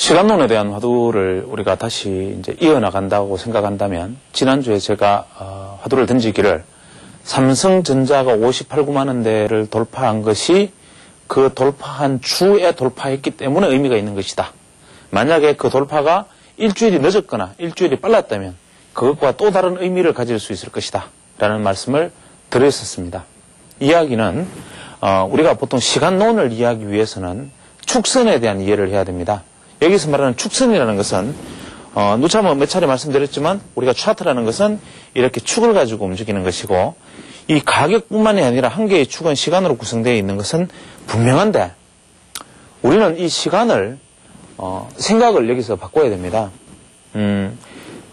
시간론에 대한 화두를 우리가 다시 이제 이어나간다고 생각한다면, 지난주에 제가 화두를 던지기를 삼성전자가 58,9만 원대를 돌파한 것이 그 돌파한 주에 돌파했기 때문에 의미가 있는 것이다. 만약에 그 돌파가 일주일이 늦었거나 일주일이 빨랐다면 그것과 또 다른 의미를 가질 수 있을 것이다 라는 말씀을 드렸었습니다. 이야기는 우리가 보통 시간론을 이해하기 위해서는 축선에 대한 이해를 해야 됩니다. 여기서 말하는 축선이라는 것은 누차 몇 차례 말씀드렸지만 우리가 차트라는 것은 이렇게 축을 가지고 움직이는 것이고, 이 가격뿐만이 아니라 한 개의 축은 시간으로 구성되어 있는 것은 분명한데, 우리는 이 시간을 생각을 여기서 바꿔야 됩니다.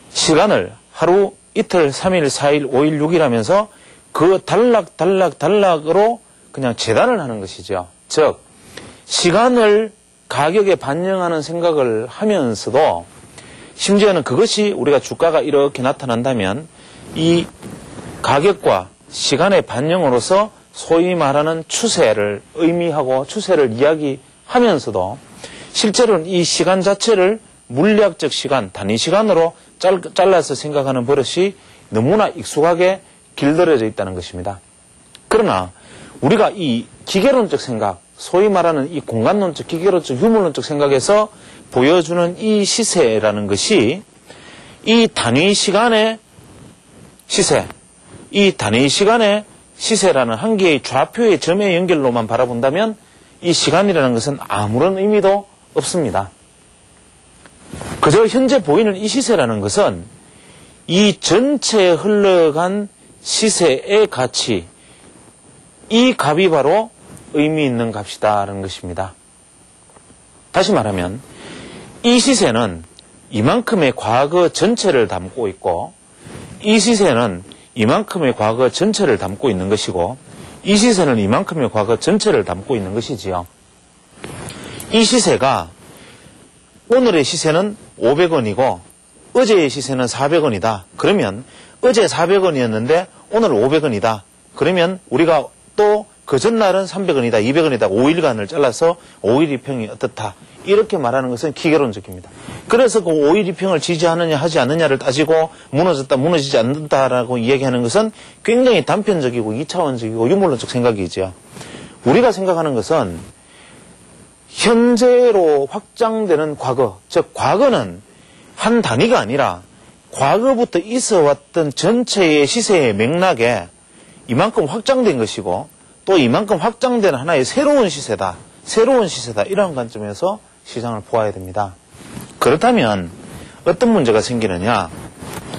시간을 하루, 이틀, 3일, 4일, 5일, 6일 하면서 그 단락으로 그냥 재단을 하는 것이죠. 즉, 시간을 가격에 반영하는 생각을 하면서도 심지어는 그것이 우리가 주가가 이렇게 나타난다면 이 가격과 시간의 반영으로서 소위 말하는 추세를 의미하고 추세를 이야기하면서도 실제로는 이 시간 자체를 물리학적 시간, 단위 시간으로 잘라서 생각하는 버릇이 너무나 익숙하게 길들여져 있다는 것입니다. 그러나 우리가 이 기계론적 생각, 소위 말하는 이 공간론적, 기계론적, 유물론적 생각에서 보여주는 이 시세라는 것이 이 단위 시간의 시세, 이 단위 시간의 시세라는 한 개의 좌표의 점의 연결로만 바라본다면 이 시간이라는 것은 아무런 의미도 없습니다. 그저 현재 보이는 이 시세라는 것은 이 전체에 흘러간 시세의 가치, 이 값이 바로 의미 있는 값이다라는 것입니다. 다시 말하면 이 시세는 이만큼의 과거 전체를 담고 있고, 이 시세는 이만큼의 과거 전체를 담고 있는 것이고, 이 시세는 이만큼의 과거 전체를 담고 있는 것이지요. 이 시세가 오늘의 시세는 500원이고 어제의 시세는 400원이다. 그러면 어제 400원이었는데 오늘 500원이다. 그러면 우리가 또 그 전날은 300원이다, 200원이다, 5일간을 잘라서 5일 2평이 어떻다. 이렇게 말하는 것은 기계론적입니다. 그래서 그 5일 2평을 지지하느냐 하지 않느냐를 따지고 무너졌다, 무너지지 않는다라고 이야기하는 것은 굉장히 단편적이고 2차원적이고 유물론적 생각이죠. 우리가 생각하는 것은 현재로 확장되는 과거, 즉 과거는 한 단위가 아니라 과거부터 있어왔던 전체의 시세의 맥락에 이만큼 확장된 것이고, 또 이만큼 확장된 하나의 새로운 시세다, 이런 관점에서 시장을 보아야 됩니다. 그렇다면 어떤 문제가 생기느냐?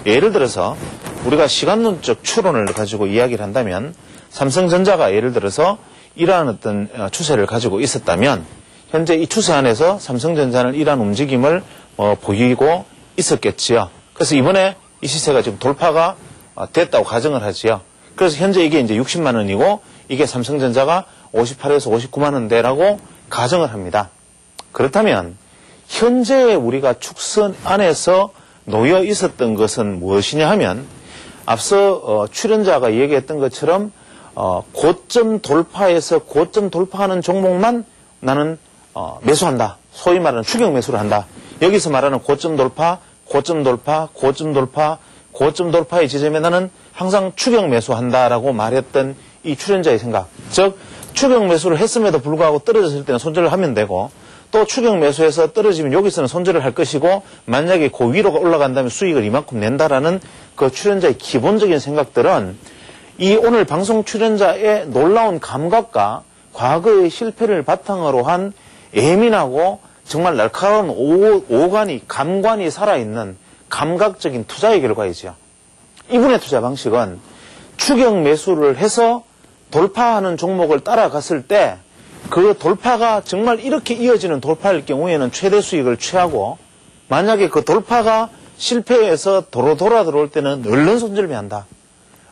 예를 들어서 우리가 시간론적 추론을 가지고 이야기를 한다면, 삼성전자가 예를 들어서 이러한 어떤 추세를 가지고 있었다면 현재 이 추세 안에서 삼성전자는 이러한 움직임을 보이고 있었겠지요. 그래서 이번에 이 시세가 지금 돌파가 됐다고 가정을 하지요. 그래서 현재 이게 이제 60만 원이고 이게 삼성전자가 58에서 59만 원대라고 가정을 합니다. 그렇다면 현재 우리가 축선 안에서 놓여 있었던 것은 무엇이냐 하면, 앞서 출연자가 얘기했던 것처럼 고점 돌파에서 고점 돌파하는 종목만 나는 매수한다. 소위 말하는 추격 매수를 한다. 여기서 말하는 고점 돌파, 고점 돌파, 고점 돌파, 고점 돌파의 지점에 나는 항상 추격 매수한다라고 말했던 이 출연자의 생각. 즉 추격 매수를 했음에도 불구하고 떨어졌을 때는 손절을 하면 되고, 또 추격 매수해서 떨어지면 여기서는 손절을 할 것이고, 만약에 그 위로 올라간다면 수익을 이만큼 낸다라는 그 출연자의 기본적인 생각들은 이 오늘 방송 출연자의 놀라운 감각과 과거의 실패를 바탕으로 한 예민하고 정말 날카로운 오간이, 감관이 살아있는 감각적인 투자의 결과이죠. 이분의 투자 방식은 추격 매수를 해서 돌파하는 종목을 따라갔을 때 그 돌파가 정말 이렇게 이어지는 돌파일 경우에는 최대 수익을 취하고, 만약에 그 돌파가 실패해서 도로 돌아 들어올 때는 얼른 손절매한다.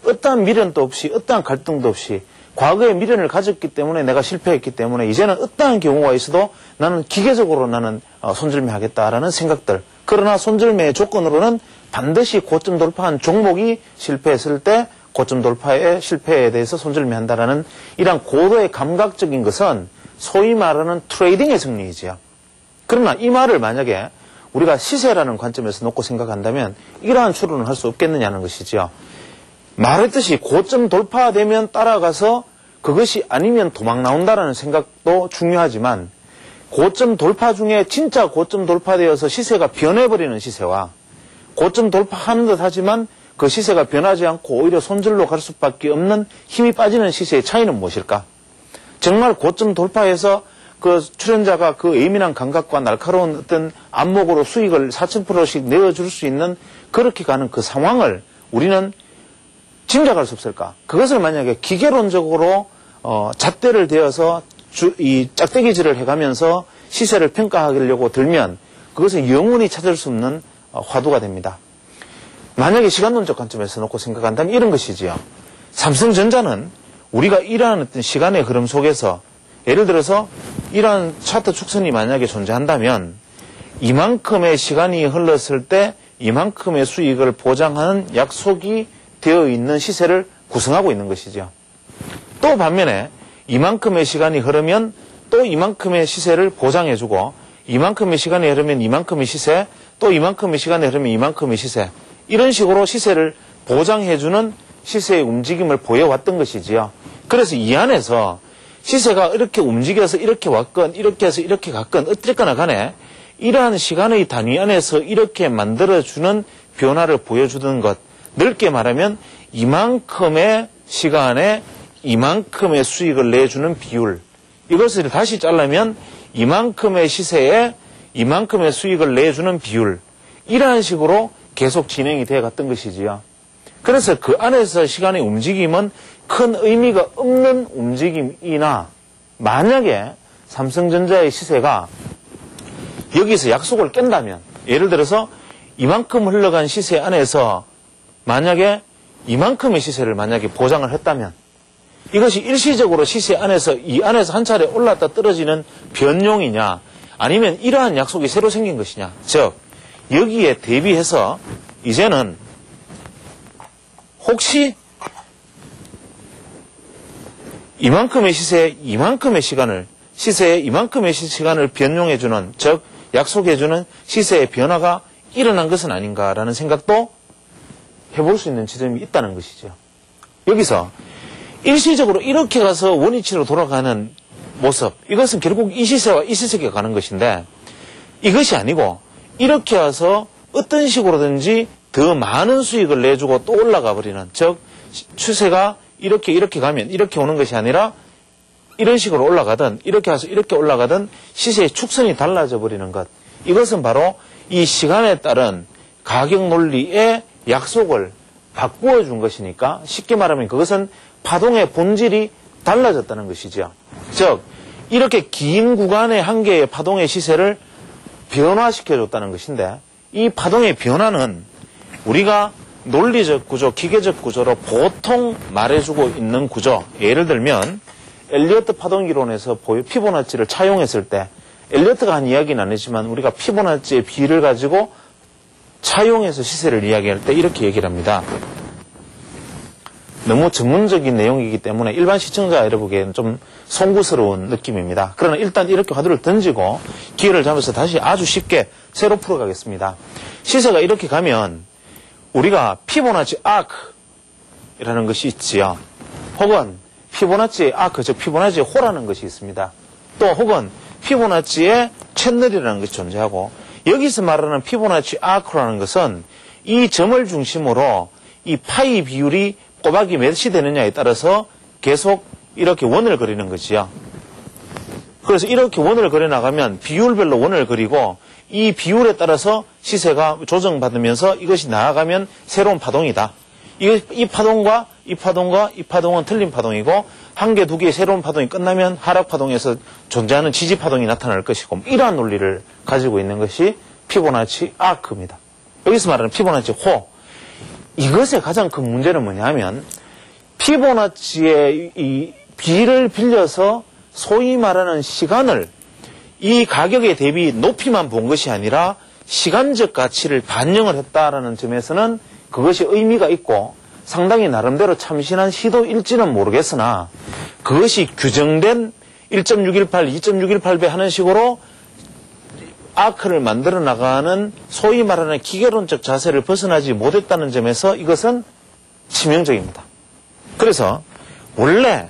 어떠한 미련도 없이, 어떠한 갈등도 없이, 과거에 미련을 가졌기 때문에 내가 실패했기 때문에 이제는 어떠한 경우가 있어도 나는 기계적으로 나는 손절매하겠다라는 생각들. 그러나 손절매의 조건으로는 반드시 고점 돌파한 종목이 실패했을 때 고점 돌파의 실패에 대해서 손절매한다라는 이러한 고도의 감각적인 것은 소위 말하는 트레이딩의 승리이지요. 그러나 이 말을 만약에 우리가 시세라는 관점에서 놓고 생각한다면 이러한 추론을 할 수 없겠느냐는 것이지요. 말했듯이 고점 돌파되면 따라가서 그것이 아니면 도망 나온다라는 생각도 중요하지만 고점 돌파 중에 진짜 고점 돌파되어서 시세가 변해버리는 시세와 고점 돌파하는 듯 하지만 그 시세가 변하지 않고 오히려 손절로 갈 수밖에 없는 힘이 빠지는 시세의 차이는 무엇일까? 정말 고점 돌파해서 그 출연자가 그 예민한 감각과 날카로운 어떤 안목으로 수익을 4,000%씩 내어줄 수 있는 그렇게 가는 그 상황을 우리는 짐작할 수 없을까? 그것을 만약에 기계론적으로 잣대를 대어서 이 짝대기질을 해가면서 시세를 평가하려고 들면 그것은 영원히 찾을 수 없는 화두가 됩니다. 만약에 시간론적 관점에서 놓고 생각한다면 이런 것이지요. 삼성전자는 우리가 이러한 어떤 시간의 흐름 속에서 예를 들어서 이러한 차트 축선이 만약에 존재한다면 이만큼의 시간이 흘렀을 때 이만큼의 수익을 보장하는 약속이 되어 있는 시세를 구성하고 있는 것이죠. 또 반면에 이만큼의 시간이 흐르면 또 이만큼의 시세를 보장해주고 이만큼의 시간이 흐르면 이만큼의 시세, 또 이만큼의 시간이 흐르면 이만큼의 시세, 이런 식으로 시세를 보장해주는 시세의 움직임을 보여왔던 것이지요. 그래서 이 안에서 시세가 이렇게 움직여서 이렇게 왔건 이렇게 해서 이렇게 갔건 어쨌거나 간에 이러한 시간의 단위 안에서 이렇게 만들어주는 변화를 보여주던 것, 넓게 말하면 이만큼의 시간에 이만큼의 수익을 내주는 비율, 이것을 다시 자르면 이만큼의 시세에 이만큼의 수익을 내주는 비율, 이러한 식으로 계속 진행이 되어 갔던 것이지요. 그래서 그 안에서 시간의 움직임은 큰 의미가 없는 움직임이나 만약에 삼성전자의 시세가 여기서 약속을 깬다면, 예를 들어서 이만큼 흘러간 시세 안에서 만약에 이만큼의 시세를 만약에 보장을 했다면 이것이 일시적으로 시세 안에서 이 안에서 한 차례 올랐다 떨어지는 변용이냐, 아니면 이러한 약속이 새로 생긴 것이냐. 즉 여기에 대비해서 이제는 혹시 이만큼의 시세에 이만큼의 시간을, 시세에 이만큼의 시간을 변용해주는, 즉 약속해주는 시세의 변화가 일어난 것은 아닌가라는 생각도 해볼 수 있는 지점이 있다는 것이죠. 여기서 일시적으로 이렇게 가서 원위치로 돌아가는 모습, 이것은 결국 이 시세와 이 시세가 가는 것인데, 이것이 아니고 이렇게 와서 어떤 식으로든지 더 많은 수익을 내주고 또 올라가 버리는, 즉 추세가 이렇게 가면 이렇게 오는 것이 아니라 이런 식으로 올라가든 이렇게 와서 이렇게 올라가든 시세의 축선이 달라져 버리는 것, 이것은 바로 이 시간에 따른 가격 논리의 약속을 바꾸어 준 것이니까, 쉽게 말하면 그것은 파동의 본질이 달라졌다는 것이죠. 즉 이렇게 긴 구간의 한 개의 파동의 시세를 변화시켜 줬다는 것인데, 이 파동의 변화는 우리가 논리적 구조, 기계적 구조로 보통 말해주고 있는 구조, 예를 들면 엘리어트 파동이론에서 피보나치를 차용했을 때, 엘리어트가 한 이야기는 아니지만 우리가 피보나치의 비를 가지고 차용해서 시세를 이야기할 때 이렇게 얘기를 합니다. 너무 전문적인 내용이기 때문에 일반 시청자 여러분에게는 좀 송구스러운 느낌입니다. 그러나 일단 이렇게 화두를 던지고 기회를 잡아서 다시 아주 쉽게 새로 풀어가겠습니다. 시세가 이렇게 가면 우리가 피보나치 아크라는 것이 있지요. 혹은 피보나치의 아크, 즉 피보나치의 호라는 것이 있습니다. 또 혹은 피보나치의 채널이라는 것이 존재하고, 여기서 말하는 피보나치 아크라는 것은 이 점을 중심으로 이 파이 비율이 꼬박이 몇이 되느냐에 따라서 계속 이렇게 원을 그리는 거지요. 그래서 이렇게 원을 그려 나가면 비율별로 원을 그리고 이 비율에 따라서 시세가 조정받으면서 이것이 나아가면 새로운 파동이다. 이 파동과 이 파동과 이 파동은 틀린 파동이고, 한 개, 두 개의 새로운 파동이 끝나면 하락 파동에서 존재하는 지지 파동이 나타날 것이고, 이러한 논리를 가지고 있는 것이 피보나치 아크입니다. 여기서 말하는 피보나치 호. 이것의 가장 큰 문제는 뭐냐면, 피보나치의 이 비를 빌려서 소위 말하는 시간을 이 가격에 대비 높이만 본 것이 아니라 시간적 가치를 반영을 했다라는 점에서는 그것이 의미가 있고 상당히 나름대로 참신한 시도일지는 모르겠으나, 그것이 규정된 1.618, 2.618배 하는 식으로 아크를 만들어 나가는 소위 말하는 기계론적 자세를 벗어나지 못했다는 점에서 이것은 치명적입니다. 그래서 원래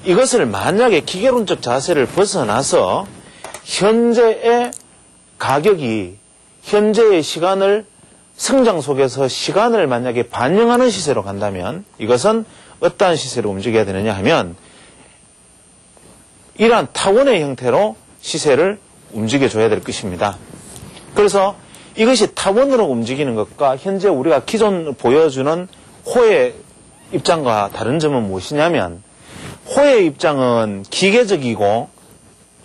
이것을 만약에 기계론적 자세를 벗어나서 현재의 가격이 현재의 시간을 성장 속에서 시간을 만약에 반영하는 시세로 간다면 이것은 어떠한 시세로 움직여야 되느냐 하면 이러한 타원의 형태로 시세를 움직여줘야 될 것입니다. 그래서 이것이 타원으로 움직이는 것과 현재 우리가 기존 보여주는 호의 입장과 다른 점은 무엇이냐면 호의 입장은 기계적이고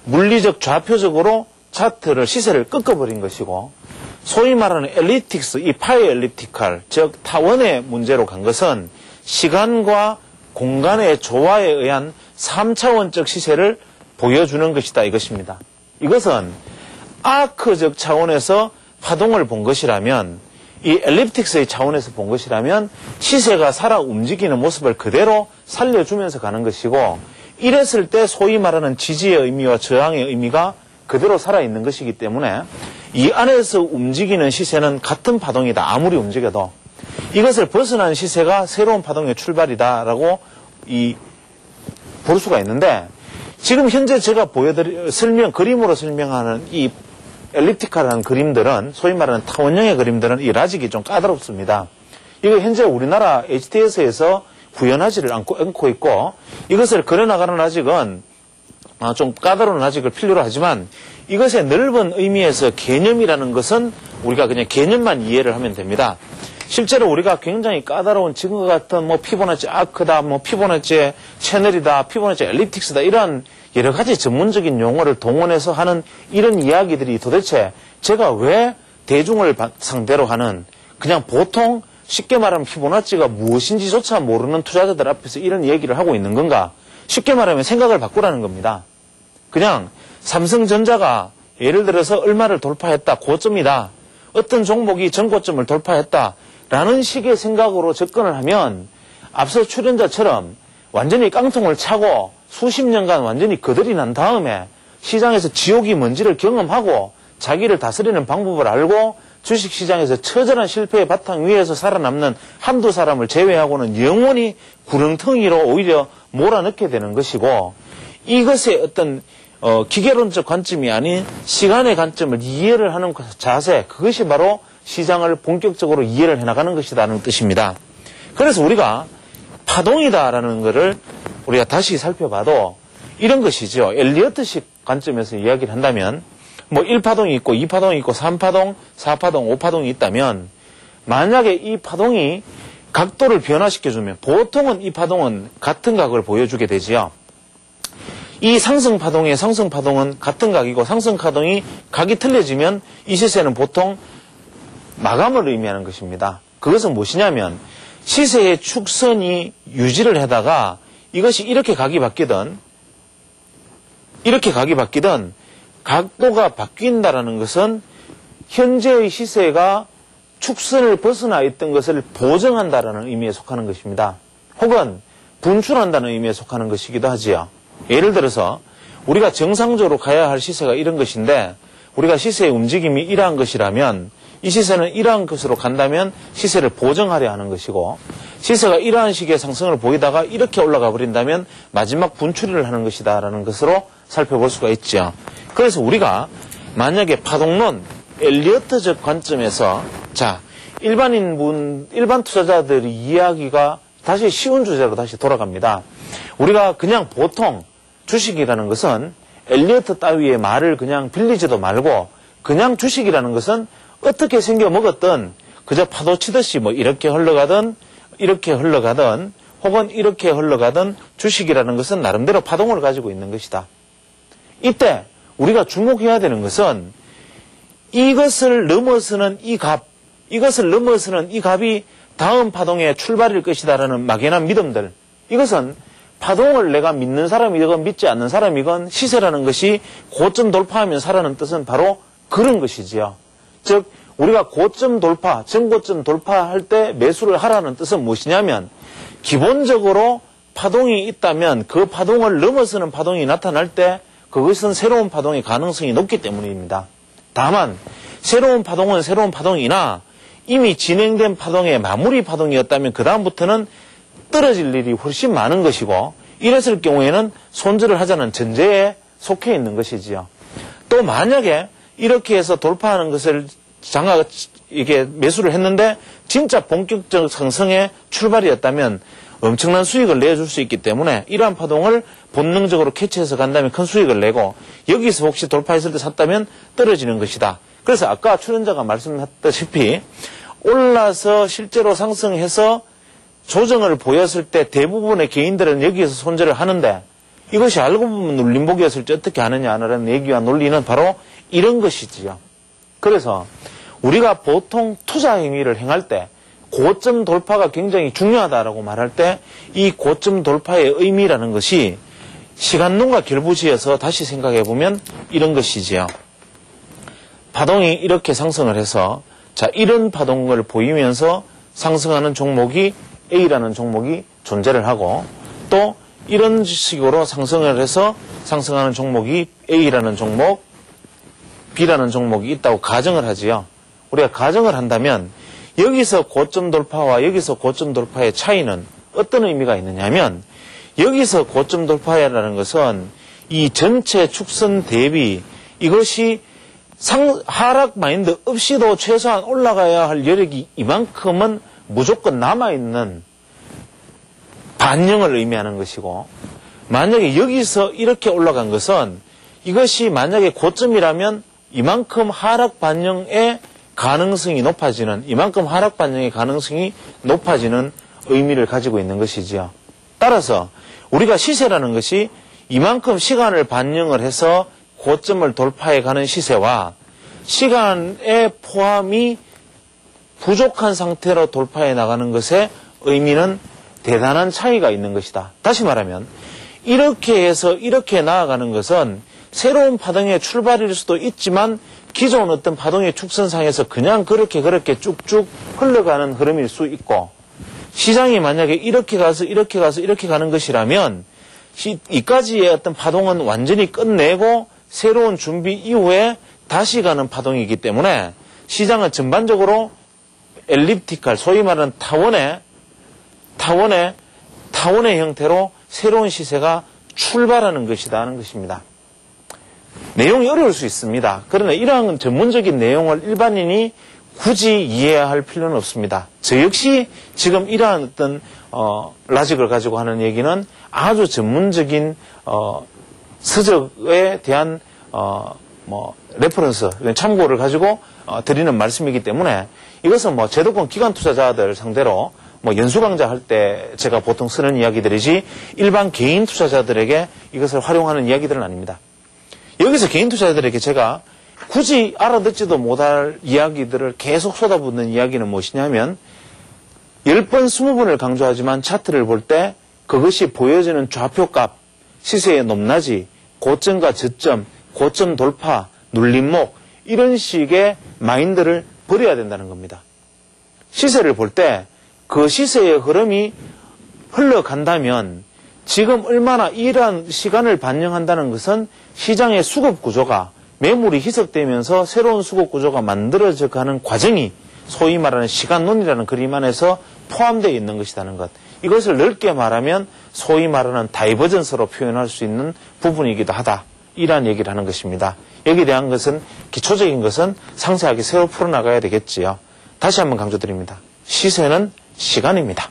물리적 좌표적으로 차트를 시세를 꺾어버린 것이고 소위 말하는 엘립틱스, 이 파이 엘립티칼, 즉 타원의 문제로 간 것은 시간과 공간의 조화에 의한 3차원적 시세를 보여주는 것이다 이것입니다. 이것은 아크적 차원에서 파동을 본 것이라면 이 엘립틱스의 차원에서 본 것이라면 시세가 살아 움직이는 모습을 그대로 살려주면서 가는 것이고 이랬을 때 소위 말하는 지지의 의미와 저항의 의미가 그대로 살아있는 것이기 때문에 이 안에서 움직이는 시세는 같은 파동이다. 아무리 움직여도 이것을 벗어난 시세가 새로운 파동의 출발이다라고 볼 수가 있는데 지금 현재 제가 그림으로 설명하는 이 엘립티칼한 그림들은 소위 말하는 타원형의 그림들은 이 라직이 좀 까다롭습니다. 이거 현재 우리나라 HTS에서 구현하지를 않고 있고 이것을 그려나가는 라직은 좀 까다로운 라직을 필요로 하지만 이것의 넓은 의미에서 개념이라는 것은 우리가 그냥 개념만 이해를 하면 됩니다. 실제로 우리가 굉장히 까다로운 지금과 같은 피보나치 아크다, 피보나치 채널이다, 피보나치 엘립틱스다 이런 여러 가지 전문적인 용어를 동원해서 하는 이런 이야기들이 도대체 제가 왜 대중을 상대로 하는 그냥 보통 쉽게 말하면 피보나치가 무엇인지조차 모르는 투자자들 앞에서 이런 얘기를 하고 있는 건가? 쉽게 말하면 생각을 바꾸라는 겁니다. 그냥 삼성전자가 예를 들어서 얼마를 돌파했다, 고점이다. 어떤 종목이 전고점을 돌파했다. 라는 식의 생각으로 접근을 하면 앞서 출연자처럼 완전히 깡통을 차고 수십 년간 완전히 거들이 난 다음에 시장에서 지옥이 뭔지를 경험하고 자기를 다스리는 방법을 알고 주식시장에서 처절한 실패의 바탕 위에서 살아남는 한두 사람을 제외하고는 영원히 구렁텅이로 오히려 몰아넣게 되는 것이고 이것의 어떤 기계론적 관점이 아닌 시간의 관점을 이해를 하는 자세, 그것이 바로 시장을 본격적으로 이해를 해나가는 것이라는 뜻입니다. 그래서 우리가 파동이다라는 것을 우리가 다시 살펴봐도 이런 것이죠. 엘리어트식 관점에서 이야기를 한다면 1파동이 있고 2파동이 있고 3파동, 4파동, 5파동이 있다면 만약에 이 파동이 각도를 변화시켜주면 보통은 이 파동은 같은 각을 보여주게 되지요. 이 상승파동의 상승파동은 같은 각이고 상승파동이 각이 틀려지면 이 시세는 보통 마감을 의미하는 것입니다. 그것은 무엇이냐면 시세의 축선이 유지를 하다가 이것이 이렇게 각이 바뀌든 각도가 바뀐다라는 것은 현재의 시세가 축선을 벗어나 있던 것을 보정한다라는 의미에 속하는 것입니다. 혹은 분출한다는 의미에 속하는 것이기도 하지요. 예를 들어서 우리가 정상적으로 가야 할 시세가 이런 것인데 우리가 시세의 움직임이 이러한 것이라면 이 시세는 이러한 것으로 간다면 시세를 보정하려 하는 것이고 시세가 이러한 식의 상승을 보이다가 이렇게 올라가 버린다면 마지막 분출을 하는 것이다라는 것으로 살펴볼 수가 있죠. 그래서 우리가 만약에 파동론, 엘리어트적 관점에서 일반 투자자들의 이야기가 다시 쉬운 주제로 다시 돌아갑니다. 우리가 그냥 보통 주식이라는 것은 엘리어트 따위의 말을 그냥 빌리지도 말고 그냥 주식이라는 것은 어떻게 생겨 먹었든 그저 파도 치듯이 이렇게 흘러가든 혹은 이렇게 흘러가든 주식이라는 것은 나름대로 파동을 가지고 있는 것이다. 이때 우리가 주목해야 되는 것은 이것을 넘어서는 이 값이 다음 파동의 출발일 것이다라는 막연한 믿음들, 이것은 파동을 내가 믿는 사람이건 믿지 않는 사람이건 시세라는 것이 고점 돌파하면 사라는 뜻은 바로 그런 것이지요. 즉 우리가 고점 돌파, 전고점 돌파할 때 매수를 하라는 뜻은 무엇이냐면 기본적으로 파동이 있다면 그 파동을 넘어서는 파동이 나타날 때 그것은 새로운 파동의 가능성이 높기 때문입니다. 다만 새로운 파동은 새로운 파동이나 이미 진행된 파동의 마무리 파동이었다면 그 다음부터는 떨어질 일이 훨씬 많은 것이고 이랬을 경우에는 손절을 하자는 전제에 속해 있는 것이지요. 또 만약에 이렇게 해서 돌파하는 것을 이게 매수를 했는데 진짜 본격적 상승의 출발이었다면 엄청난 수익을 내줄 수 있기 때문에 이러한 파동을 본능적으로 캐치해서 간다면 큰 수익을 내고 여기서 혹시 돌파했을 때 샀다면 떨어지는 것이다. 그래서 아까 출연자가 말씀했다시피 올라서 실제로 상승해서 조정을 보였을 때 대부분의 개인들은 여기에서 손절을 하는데 이것이 알고 보면 눌림목이었을지 어떻게 하느냐라는 얘기와 논리는 바로 이런 것이지요. 그래서 우리가 보통 투자 행위를 행할 때 고점 돌파가 굉장히 중요하다라고 말할 때 이 고점 돌파의 의미라는 것이 시간론과 결부지어서 다시 생각해 보면 이런 것이지요. 파동이 이렇게 상승을 해서 자 이런 파동을 보이면서 상승하는 종목이 A라는 종목이 존재를 하고 또 이런 식으로 상승을 해서 상승하는 종목이 A라는 종목, B라는 종목이 있다고 가정을 하지요. 우리가 가정을 한다면 여기서 고점 돌파와 여기서 고점 돌파의 차이는 어떤 의미가 있느냐면 여기서 고점 돌파라는 것은 이 전체 축선 대비 이것이 하락 마인드 없이도 최소한 올라가야 할 여력이 이만큼은 무조건 남아있는 반영을 의미하는 것이고 만약에 여기서 이렇게 올라간 것은 이것이 만약에 고점이라면 이만큼 하락 반영의 가능성이 높아지는 이만큼 하락 반영의 가능성이 높아지는 의미를 가지고 있는 것이지요. 따라서 우리가 시세라는 것이 이만큼 시간을 반영을 해서 고점을 돌파해 가는 시세와 시간의 포함이 부족한 상태로 돌파해 나가는 것의 의미는 대단한 차이가 있는 것이다. 다시 말하면 이렇게 해서 이렇게 나아가는 것은 새로운 파동의 출발일 수도 있지만 기존 어떤 파동의 축선상에서 그냥 그렇게 쭉쭉 흘러가는 흐름일 수 있고 시장이 만약에 이렇게 가서 이렇게 가서 이렇게 가는 것이라면 이까지의 어떤 파동은 완전히 끝내고 새로운 준비 이후에 다시 가는 파동이기 때문에 시장은 전반적으로 엘립티칼 소위 말하는 타원의 형태로 새로운 시세가 출발하는 것이다 하는 것입니다. 내용이 어려울 수 있습니다. 그러나 이러한 전문적인 내용을 일반인이 굳이 이해해야 할 필요는 없습니다. 저 역시 지금 이러한 어떤 라직을 가지고 하는 얘기는 아주 전문적인 서적에 대한 레퍼런스, 참고를 가지고 드리는 말씀이기 때문에 이것은 제도권 기관 투자자들 상대로 연수 강좌할 때 제가 보통 쓰는 이야기들이지 일반 개인 투자자들에게 이것을 활용하는 이야기들은 아닙니다. 여기서 개인 투자자들에게 제가 굳이 알아듣지도 못할 이야기들을 계속 쏟아붓는 이야기는 무엇이냐면 10번, 20번을 강조하지만 차트를 볼 때 그것이 보여지는 좌표값, 시세의 높낮이, 고점과 저점, 고점 돌파, 눌림목 이런 식의 마인드를 버려야 된다는 겁니다. 시세를 볼 때 그 시세의 흐름이 흘러간다면 지금 얼마나 이러한 시간을 반영한다는 것은 시장의 수급 구조가 매물이 희석되면서 새로운 수급 구조가 만들어져 가는 과정이 소위 말하는 시간론이라는 그림 안에서 포함되어 있는 것이라는 것. 이것을 넓게 말하면 소위 말하는 다이버전스로 표현할 수 있는 부분이기도 하다. 이러한 얘기를 하는 것입니다. 여기에 대한 것은 기초적인 것은 상세하게 새로 풀어나가야 되겠지요. 다시 한번 강조드립니다. 시세는 시간입니다.